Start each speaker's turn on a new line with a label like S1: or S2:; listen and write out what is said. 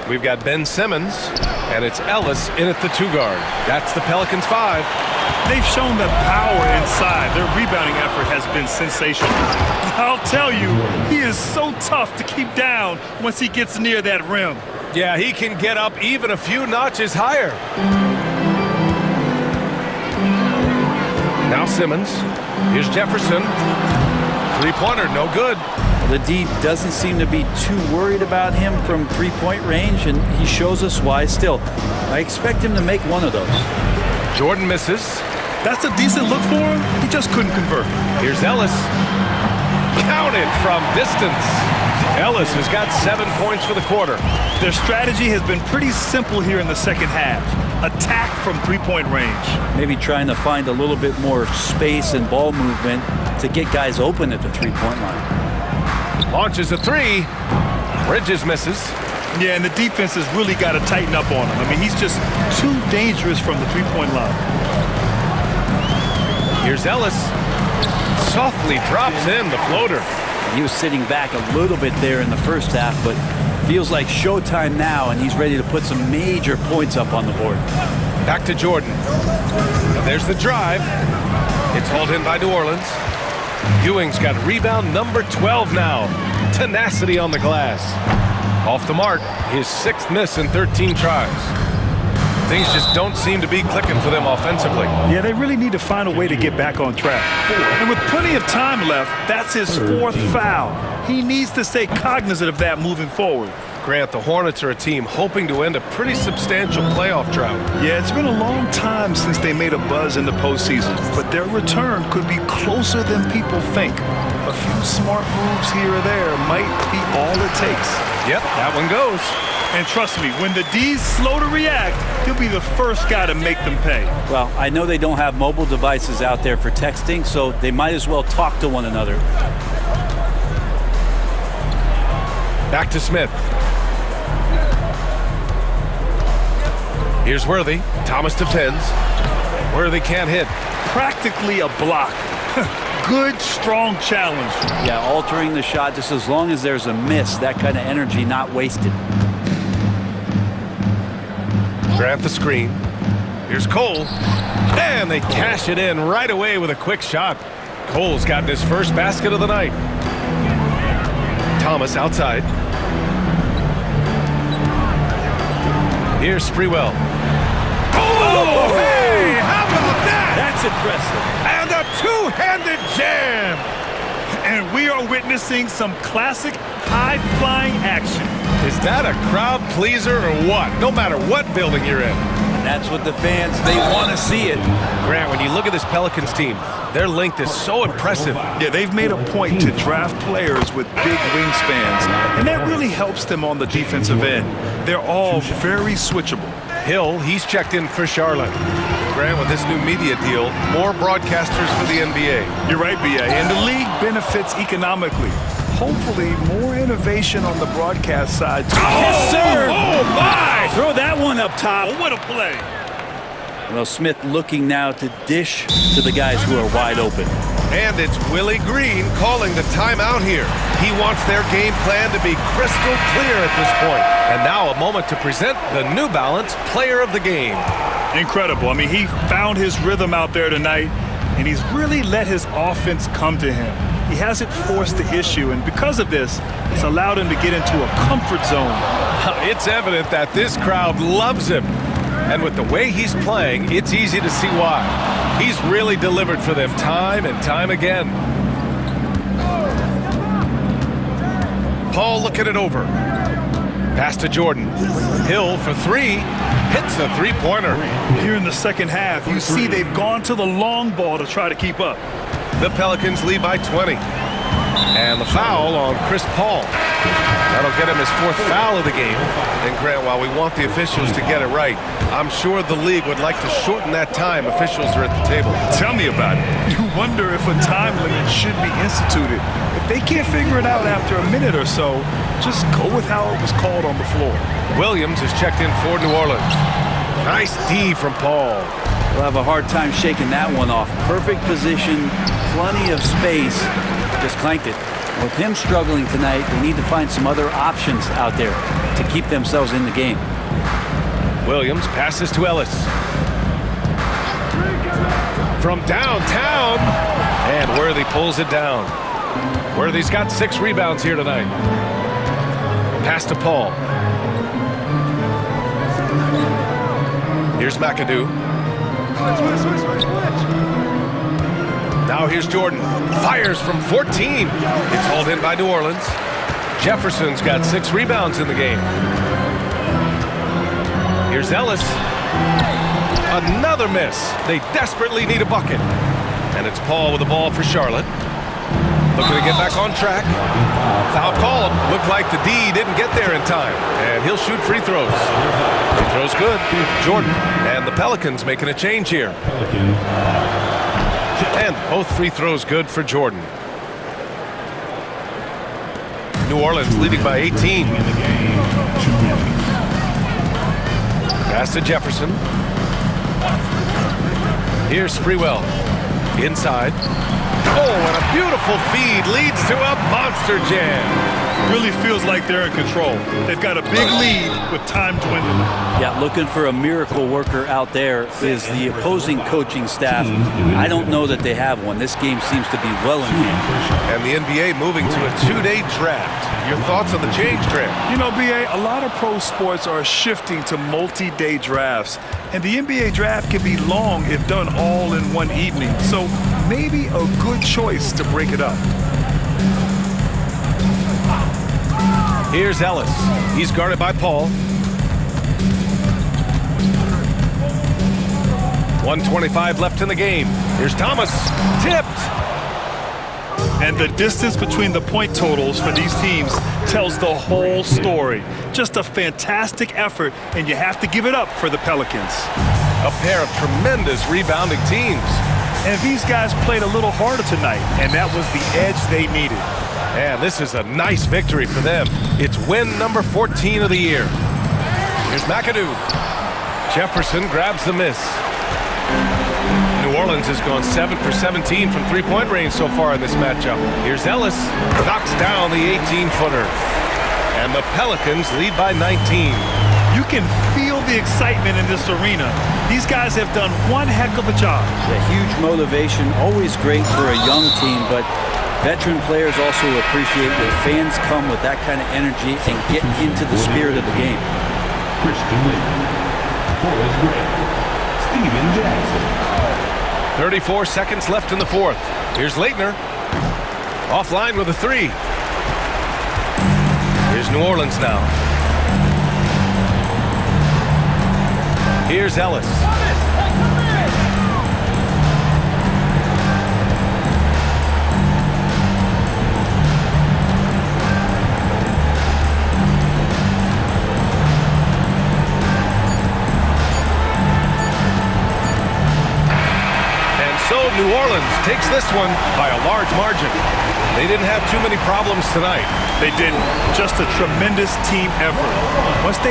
S1: We've got Ben Simmons, and it's Ellis in at the 2 guard. That's the Pelicans 5.
S2: They've shown that power inside. Their rebounding effort has been sensational. I'll tell you, he is so tough to keep down once he gets near that rim.
S1: Yeah, he can get up even a few notches higher. Now Simmons. Here's Jefferson. Three-pointer, no good.
S3: The D doesn't seem to be too worried about him from three-point range, and he shows us why still. I expect him to make one of those.
S1: Jordan misses.
S2: That's a decent look for him. He just couldn't convert.
S1: Here's Ellis. Counted from distance. Ellis has got 7 points for the quarter.
S2: Their strategy has been pretty simple here in the second half. Attack from three-point range.
S3: Maybe trying to find a little bit more space and ball movement to get guys open at the three-point line.
S1: Launches a 3. Bridges misses.
S2: Yeah, and the defense has really got to tighten up on him. I mean, he's just too dangerous from the three-point line.
S1: Here's Ellis. Softly drops in the floater.
S3: He was sitting back a little bit there in the first half, but feels like showtime now, and he's ready to put some major points up on the board.
S1: Back to Jordan. And there's the drive. It's hauled in by New Orleans. Ewing's got rebound number 12 now. Tenacity on the glass. Off the mark, his 6th miss in 13 tries. Things just don't seem to be clicking for them offensively.
S2: Yeah, they really need to find a way to get back on track. And with plenty of time left, that's his 4th foul. He needs to stay cognizant of that moving forward.
S1: Grant, the Hornets are a team hoping to end a pretty substantial playoff drought.
S2: Yeah, it's been a long time since they made a buzz in the postseason, but their return could be closer than people think. A few smart moves here or there might be all it takes.
S1: Yep, that one goes.
S2: And trust me, when the D's slow to react, he'll be the first guy to make them pay.
S3: Well, I know they don't have mobile devices out there for texting, so they might as well talk to one another.
S1: Back to Smith. Here's Worthy. Thomas defends. Worthy can't hit.
S2: Practically a block. Good, strong challenge.
S3: Yeah, altering the shot just as long as there's a miss. That kind of energy not wasted.
S1: Grant the screen. Here's Cole. And they cash it in right away with a quick shot. Cole's gotten his first basket of the night. Thomas outside. Here's Sprewell. Oh, hey! How about that?
S3: That's impressive.
S1: And a two-handed jam.
S2: And we are witnessing some classic high-flying action.
S1: Is that a crowd pleaser or what? No matter what building you're in.
S3: And that's what the fans, they want to see it.
S1: Grant, when you look at this Pelicans team, their length is so impressive.
S2: Yeah, they've made a point to draft players with big wingspans, and that really helps them on the defensive end. They're all very switchable.
S1: Hill, he's checked in for Charlotte. Grant, with this new media deal, more broadcasters for the NBA.
S2: You're right, B.A., and the league benefits economically. Hopefully, more innovation on the broadcast side.
S3: Yes, sir!
S1: Oh, my!
S3: Throw that one up top.
S2: Oh, what a play.
S3: Well, Smith looking now to dish to the guys who are wide open.
S1: And it's Willie Green calling the timeout here. He wants their game plan to be crystal clear at this point. And now a moment to present the New Balance Player of the Game.
S2: Incredible. I mean, he found his rhythm out there tonight, and he's really let his offense come to him. He hasn't forced the issue, and because of this, it's allowed him to get into a comfort zone.
S1: It's evident that this crowd loves him. And with the way he's playing, it's easy to see why. He's really delivered for them time and time again. Paul looking it over. Pass to Jordan. Hill for 3. Hits the three-pointer.
S2: Here in the second half, you see they've gone to the long ball to try to keep up.
S1: The Pelicans lead by 20. And the foul on Chris Paul. That'll get him his 4th foul of the game. And Grant, while we want the officials to get it right, I'm sure the league would like to shorten that time officials are at the table.
S2: Tell me about it. You wonder if a time limit should be instituted. If they can't figure it out after a minute or so, just go with how it was called on the floor.
S1: Williams is checked in for New Orleans. Nice D from Paul.
S3: We'll have a hard time shaking that one off. Perfect position, plenty of space. Just clanked it. With him struggling tonight, they need to find some other options out there. to keep themselves in the game.
S1: Williams passes to Ellis. From downtown, and Worthy pulls it down. Worthy's got 6 rebounds here tonight. Pass to Paul. Here's McAdoo. Now here's Jordan. Fires from 14. It's hauled in by New Orleans. Jefferson's got 6 rebounds in the game. Here's Ellis. Another miss. They desperately need a bucket. And it's Paul with the ball for Charlotte. Looking to get back on track. Foul called. Looked like the D didn't get there in time. And he'll shoot free throws. Free throws good. Jordan. And the Pelicans making a change here. And both free throws good for Jordan. New Orleans leading by 18. Pass to Jefferson. Here's Sprewell. Inside. Oh, and a beautiful feed leads to a monster jam.
S2: Really feels like they're in control. They've got a big lead with time dwindling.
S3: Yeah, looking for a miracle worker out there is the opposing coaching staff. I don't know that they have one. This game seems to be well in hand.
S1: And the NBA moving to a 2-day draft. Your thoughts on the change, Trent?
S2: You know, B.A., a lot of pro sports are shifting to multi-day drafts. And the NBA draft can be long if done all in one evening. So maybe a good choice to break it up.
S1: Here's Ellis. He's guarded by Paul. 1:25 left in the game. Here's Thomas. Tipped.
S2: And the distance between the point totals for these teams tells the whole story. Just a fantastic effort, and you have to give it up for the Pelicans.
S1: A pair of tremendous rebounding teams.
S2: And these guys played a little harder tonight, and that was the edge they needed.
S1: And this is a nice victory for them. It's win number 14 of the year. Here's McAdoo. Jefferson grabs the miss. New Orleans has gone 7 for 17 from three-point range so far in this matchup. Here's Ellis. Knocks down the 18-footer. And the Pelicans lead by 19.
S2: You can feel the excitement in this arena. These guys have done one heck of a job.
S3: A huge motivation, always great for a young team, but veteran players also appreciate when fans come with that kind of energy and get into the spirit of the game.
S4: Christian Laettner, Horace Grant, Steven Jackson.
S1: 34 seconds left in the fourth. Here's Laettner. Offline with a 3. Here's New Orleans now. Here's Ellis. So New Orleans takes this one by a large margin. They didn't have too many problems tonight.
S2: They didn't. Just a tremendous team effort. Once they